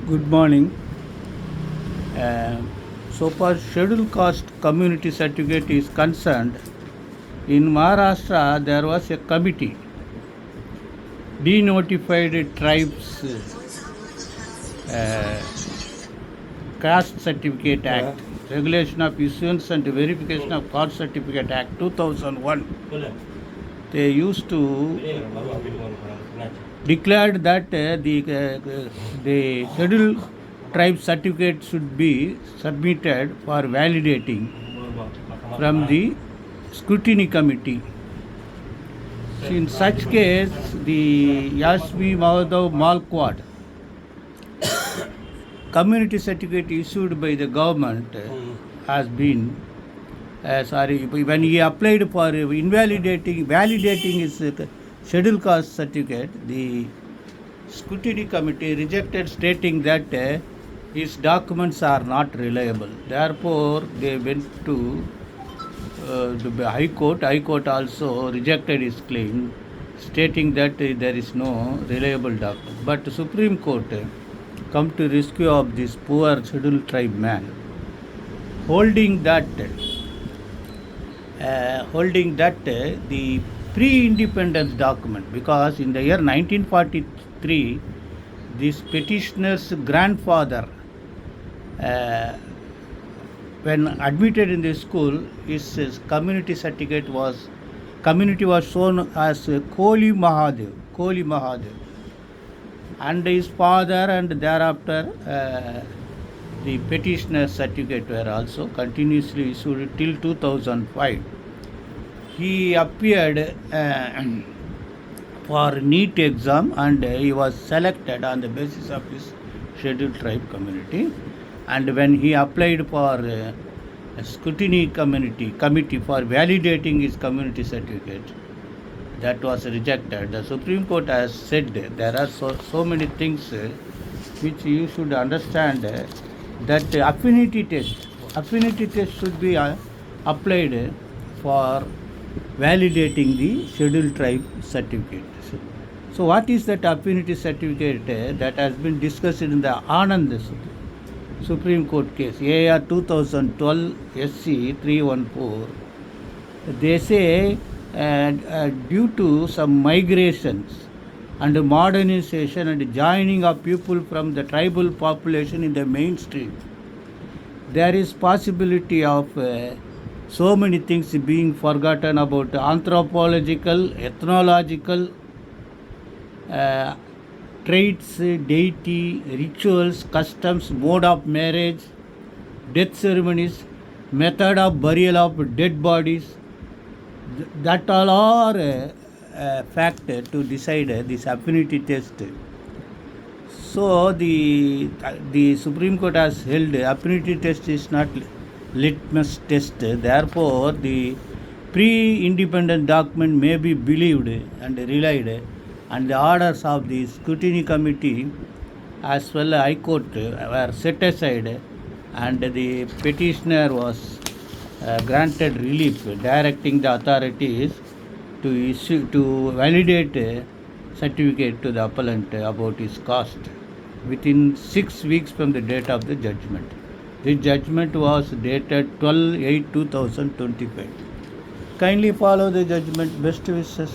Good morning. Uh, so far, scheduled caste community certificate is concerned, in Maharashtra there was a committee, denotified tribes uh, caste certificate act, regulation of issuance and verification of caste certificate act 2001. They used to declared that the scheduled tribe certificate should be submitted for validating from the scrutiny committee. So in such case, the Yashmi Mahadav Malkwad community certificate issued by the government has been when he applied for validating his scheduled caste certificate, the scrutiny committee rejected, stating that his documents are not reliable. Therefore, they went to the High Court. High Court also rejected his claim, stating that there is no reliable document. But the Supreme Court come to rescue of this poor scheduled tribe man, holding that the pre-independence document, because in the year 1943 this petitioner's grandfather, when admitted in the school, his community certificate was shown as Koli Mahadev, and his father, and thereafter the petitioner's certificate were also continuously issued till 2005. He appeared for NEET exam, and he was selected on the basis of his scheduled tribe community. And when he applied for a scrutiny committee for validating his community certificate, that was rejected. The Supreme Court has said there are so many things which you should understand, that affinity test should be applied for validating the scheduled tribe certificate. So what is that affinity certificate that has been discussed in the Anand Supreme Court case, AR 2012 SC 314? They say due to some migrations and modernization and joining of people from the tribal population in the mainstream, there is possibility of so many things being forgotten about anthropological, ethnological traits, deity, rituals, customs, mode of marriage, death ceremonies, method of burial of dead bodies. That all are a factor to decide this affinity test. So the Supreme Court has held affinity test is not litmus test. Therefore, the pre-independent document may be believed and relied, and the orders of the scrutiny committee as well as High Court were set aside, and the petitioner was granted relief, directing the authorities to validate a certificate to the appellant about his caste within 6 weeks from the date of the judgment. The judgment was dated 12/8/2025. Kindly follow the judgment. Best wishes.